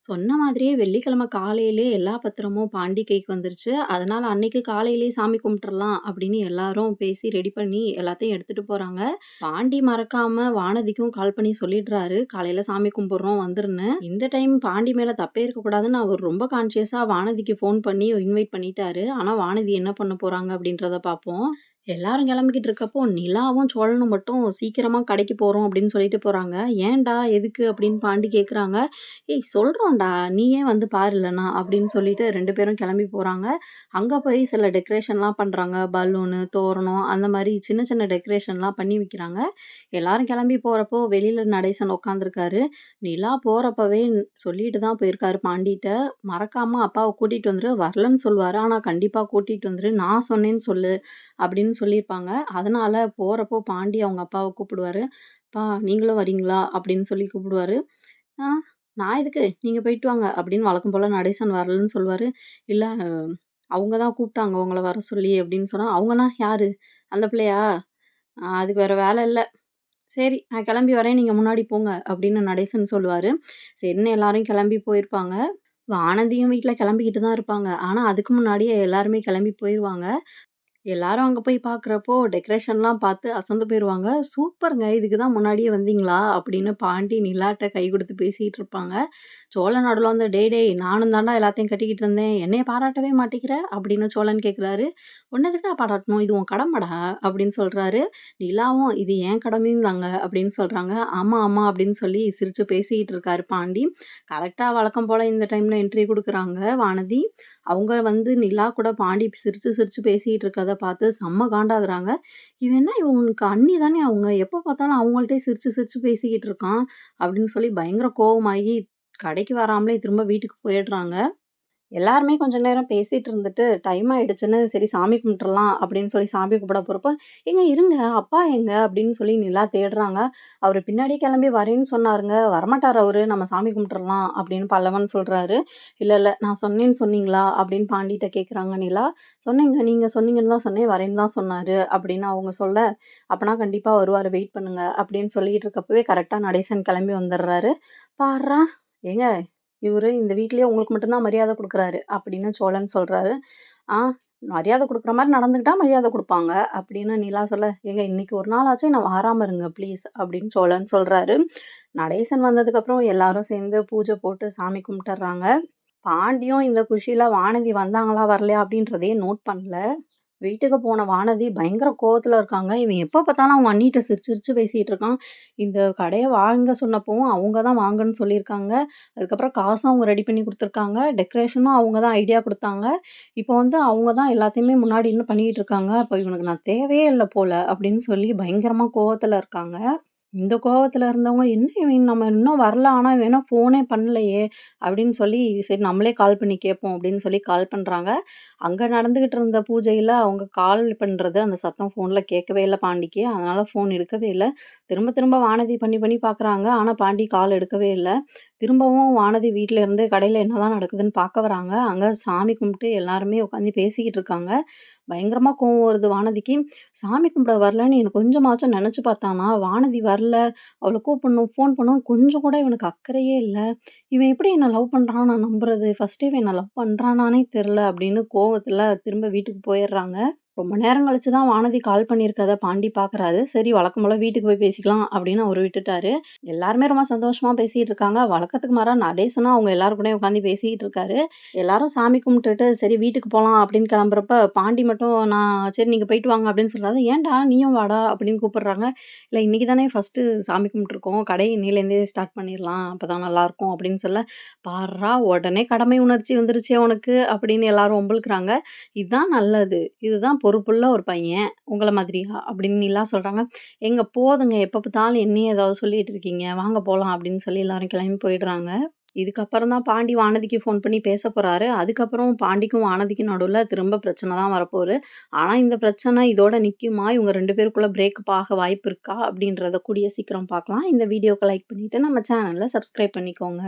சொன்ன மாதிரியே வெள்ளிக்கிழமை காலையிலே எல்லா பத்திரமும் பாண்டி கைக்கு வந்துருச்சு. அதனால அன்னைக்கு காலையிலேயே சாமி கும்பிட்டுறலாம் அப்படின்னு எல்லாரும் பேசி ரெடி பண்ணி எல்லாத்தையும் எடுத்துட்டு போறாங்க. பாண்டி மறக்காம வானதிக்கும் கால் பண்ணி சொல்லிடுறாரு, "காலையில சாமி கும்பிடுறோம் வந்துருன்னு." இந்த டைம் பாண்டி மேல தப்பே இருக்கக்கூடாதுன்னு அவர் ரொம்ப கான்ஷியஸா வானதிக்கு ஃபோன் பண்ணி இன்வைட் பண்ணிட்டாரு. ஆனா வானதி என்ன பண்ண போறாங்க அப்படின்றத பார்ப்போம். எல்லாரும் கிளம்பிக்கிட்டு இருக்கப்போ, நிலாவும், சோழனும் மட்டும் "சீக்கிரமா கடைக்கு போறோம்" அப்படின்னு சொல்லிட்டு போறாங்க. "ஏன்டா? எதுக்கு?" அப்படின்னு பாண்டி கேட்குறாங்க. "ஏய் சொல்றோம்டா, நீ ஏன் வந்து பாரு இல்லன்னா" அப்படின்னு சொல்லிட்டு 2 பேரும் கிளம்பி போறாங்க. அங்க போய் சில டெக்கரேஷன்லாம் பண்றாங்க. பலூனு, தோரணம் அந்த மாரி சின்ன சின்ன டெக்கரேஷன்லாம் பண்ணி வைக்கிறாங்க. எல்லாரும் கிளம்பி போறப்போ வெளியில நடேசன் உட்காந்துருக்காரு. நிலா போறப்பவே சொல்லிட்டு தான் போயிருக்காரு பாண்டிட்ட. "மறக்காம அப்பாவ கூட்டிட்டு வந்துரு. வரலன்னு சொல்வாரு. ஆனா கண்டிப்பா கூட்டிட்டு வந்துரு. நான் சொன்னேன்னு சொல்லு" அப்படின்னு சொல்லியிருப்பாங்க. அதனால போறப்போ பாண்டி அவங்க அப்பாவ கூப்பிடுவாரு. "அப்பா நீங்களும் வரீங்களா?" அப்படின்னு சொல்லி கூப்பிடுவாரு. "ஆ நான் எதுக்கு? நீங்க போயிட்டு வாங்க" அப்படின்னு வழக்கம் போல நடேசன் வரலன்னு சொல்லுவாரு. "இல்ல அவங்க தான் கூப்பிட்டாங்க உங்கள வர சொல்லி" அப்படின்னு சொன்னா, "அவங்கன்னா யாரு? அந்த பிள்ளையா? அதுக்கு வேற வேலை இல்ல. சரி நான் கிளம்பி வரேன். நீங்க முன்னாடி போங்க" அப்படின்னு நடேசன் சொல்லுவாரு. சரின்னு எல்லாரும் கிளம்பி போயிருப்பாங்க. வானதியும் வீட்ல கிளம்பிக்கிட்டு தான் இருப்பாங்க. ஆனா அதுக்கு முன்னாடியே எல்லாருமே கிளம்பி போயிருவாங்க. எல்லாரும் அங்க போய் பார்க்குறப்போ, டெக்கரேஷன்லாம் பார்த்து அசந்து போயிருவாங்க. "சூப்பர்ங்க! இதுக்கு தான் முன்னாடியே வந்தீங்களா?" அப்படின்னு பாண்டி நிலாட்ட கை குடுத்து பேசிட்டு இருப்பாங்க. சோழன் நடுவுல வந்து, "டேய் டேய் நானும் தான்டா எல்லாத்தையும் கட்டிக்கிட்டு இருந்தேன். என்னைய பாராட்டவே மாட்டேங்கிற?" அப்படின்னு சோழன் கேட்குறாரு. "உன்ன எதுக்குடா பாராட்டணும்? இது உன் கடமைடா" அப்படின்னு சொல்றாரு. நிலாவும், "இது என் கடமையும் தாங்க" அப்படின்னு சொல்றாங்க. "ஆமா ஆமா" அப்படின்னு சொல்லி சிரிச்சு பேசிக்கிட்டு இருக்காரு பாண்டி. கரெக்ட்டா வழக்கம் போல இந்த டைம்ல என்ட்ரி குடுக்குறாங்க வானதி. அவங்க வந்து நிலா கூட பாண்டி சிரிச்சு சிரிச்சு பேசிட்டு இருக்கத பார்த்து செம்ம காண்டாகுறாங்க. "இவன் என்ன இவனுக்கு அண்ணி தானே அவங்க, எப்ப பார்த்தாலும் அவங்கள்ட்டயே சிரிச்சு சிரிச்சு பேசிக்கிட்டு இருக்கான்" அப்படின்னு சொல்லி பயங்கர கோவமாகி கடைக்கு வராமலே திரும்ப வீட்டுக்கு போயிடுறாங்க. எல்லாருமே கொஞ்ச நேரம் பேசிட்டு இருந்துட்டு, டைம் ஆயிடுச்சுன்னு, சரி சாமி கும்பிட்டுறலாம் அப்படின்னு சொல்லி சாமி கும்பிட போறப்போ, "ஏங்க இருங்க, அப்பா எங்க?" அப்படின்னு சொல்லி நிலா தேடுறாங்க. "அவரு பின்னாடியே கிளம்பி வரேன்னு சொன்னாருங்க. வரமாட்டாரு அவரு. நம்ம சாமி கும்பிட்டுறலாம்" அப்படின்னு பல்லவன் சொல்றாரு. "இல்ல, இல்ல நான் சொன்னேன்னு சொன்னீங்களா?" அப்படின்னு பாண்டிட்ட கேட்குறாங்க நிலா. "சொன்னேங்க. நீங்க சொன்னீங்கன்னு தான் சொன்னேன். வரேன்னு தான் சொன்னாரு" அப்படின்னு அவங்க சொல்ல, "அப்பனா கண்டிப்பா வருவாரு. வெயிட் பண்ணுங்க" அப்படின்னு சொல்லிட்டு இருக்கப்பவே கரெக்ட்டா நடேசன் கிளம்பி வந்துடுறாரு. "பார்றா! ஏங்க இவரு இந்த வீட்லயே உங்களுக்கு மட்டும் தான் மரியாதை குடுக்குறாரு" அப்படின்னு சோழன் சொல்றாரு. "ஆ மரியாதை குடுக்குற மாரி நடந்துக்கிட்டா மரியாதை குடுப்பாங்க" அப்படின்னு நிலா சொல்ல, "ஏங்க இன்னைக்கு ஒரு நாளாச்சும் என்ன வாராம இருங்க ப்ளீஸ்" அப்படின்னு சோழன் சொல்றாரு. நடேசன் வந்ததுக்கப்புறம் எல்லாரும் சேர்ந்து பூஜை போட்டு சாமி கும்பிட்டுர்றாங்க. பாண்டியும் இந்த குஷியில வானதி வந்தாங்களா, வரலையா அப்படின்றதையே நோட் பண்ணல. வீட்டுக்கு போன வானதி பயங்கர கோவத்துல இருக்காங்க. இவன் எப்ப பார்த்தாலும் அவங்க அண்ணிட்ட சிரிச்சு சிரிச்சு பேசிட்டு இருக்கான். இந்த கடைய வாங்க சொன்னப்பவும் அவங்க தான் வாங்கன்னு சொல்லியிருக்காங்க. அதுக்கப்புறம் காசும் அவங்க ரெடி பண்ணி குடுத்துருக்காங்க. டெக்கரேஷனும் அவங்க தான் ஐடியா குடுத்தாங்க. இப்போ வந்து அவங்க தான் எல்லாத்தையுமே முன்னாடி நின்னு பண்ணிக்கிட்டு இருக்காங்க. அப்ப இவனுக்கு நான் தேவையே இல்ல போல அப்படின்னு சொல்லி பயங்கரமா கோவத்துல இருக்காங்க. இந்த கோவத்துல இருந்தவங்க, "என்ன இவன் நம்ம இன்னும் வரல. ஆனா இவன் என்ன ஃபோனே பண்ணலையே!" அப்படின்னு சொல்லி, "சரி நம்மளே கால் பண்ணி கேட்போம்" அப்படின்னு சொல்லி கால் பண்றாங்க. அங்க நடந்துகிட்டு இருந்த பூஜையில அவங்க கால் பண்றது, அந்த சத்தம் ஃபோன்ல கேட்கவே இல்ல பாண்டிக்கு. அதனால ஃபோன் எடுக்கவே இல்ல. திரும்ப திரும்ப வானதி பண்ணி பண்ணி பார்க்குறாங்க. ஆனா பாண்டி கால் எடுக்கவே இல்ல. திரும்பவும் வானதி வீட்ல இருந்து கடையில என்னதான் நடக்குதுன்னு பார்க்க வராங்க. அங்க சாமி கும்பிட்டு எல்லாருமே உட்காந்து பேசிக்கிட்டு இருக்காங்க. பயங்கரமா கோவம் வருது வானதிக்கு. சாமி கும்பிட வரலன்னு எனக்கு கொஞ்சமாச்சும் நெனச்சு பார்த்தானா? வானதி வரல, அவள கூப்பிடணும், ஃபோன் பண்ணணும்னு கொஞ்சம் கூட இவனுக்கு அக்கறையே இல்ல. இவன் எப்படி என்ன லவ் பண்றான்னு நான் நம்புறது? ஃபர்ஸ்ட்டே இவன் என்ன லவ் பண்றானான்னே தெரியல அப்படின்னு கோவத்துல திரும்ப வீட்டுக்கு போயிர்றாங்க. ரொம்ப நேரம் கழிச்சு தான் வானதி கால் பண்ணியிருக்கத பாண்டி பார்க்குறாரு. சரி வழக்கம் போல வீட்டுக்கு போய் பேசிக்கலாம் அப்படின்னு அவரு விட்டுட்டாரு. எல்லாருமே ரொம்ப சந்தோஷமா பேசிட்டு இருக்காங்க. வழக்கத்துக்கு மாறா நடேசனும் அவங்க எல்லார் கூடயும் உட்காந்து பேசிக்கிட்டு இருக்காரு. எல்லாரும் சாமி கும்பிட்டுட்டு சரி வீட்டுக்கு போலாம் அப்படின்னு கிளம்புறப்ப, பாண்டி மட்டும் நான் சரி நீங்க போயிட்டு வாங்க அப்படின்னு சொல்றாரு. "ஏன்டா நீயும் வாடா" அப்படின்னு கூப்பிடுறாங்க. "இல்ல இன்னைக்கு தானே ஃபர்ஸ்ட்டு சாமி கும்பிட்டுருக்கோம். கடைய இன்னையிலேருந்தே ஸ்டார்ட் பண்ணிரலாம். அப்பதான் நல்லாருக்கும்" அப்படின்னு சொல்ல, "பார்றா உடனே கடமை உணர்ச்சி வந்துருச்சே உனக்கு" அப்படின்னு எல்லாரும் வம்பிழுக்குறாங்க. "இதான் நல்லது. இதுதான் பொறுப்புள்ள ஒரு பையன். உங்கள மாதிரியா?" அப்படின்னு நிலா சொல்றாங்க. "ஏங்க போதுங்க. எப்ப பார்த்தாலும் என்னையே ஏதாவது சொல்லிட்டு இருக்கீங்க. வாங்க போலாம்" அப்படின்னு சொல்லி எல்லாரும் கிளம்பி போயிடுறாங்க. இதுக்கப்புறம் தான் பாண்டி வானதிக்கு ஃபோன் பண்ணி பேச போறாரு. அதுக்கப்புறம் பாண்டிக்கும் வானதிக்கும் நடுவுல திரும்ப பிரச்சனை தான் வரப்போது. ஆனா இந்த பிரச்சனை இதோட நிக்குமா? இவங்க 2 பேருக்குள்ள பிரேக்கப் ஆக வாய்ப்பு இருக்கா? அப்படின்றத கூடிய சீக்கிரம் பார்க்கலாம். இந்த வீடியோக்கு லைக் பண்ணிட்டு நம்ம சேனல சப்ஸ்கிரைப் பண்ணிக்கோங்க.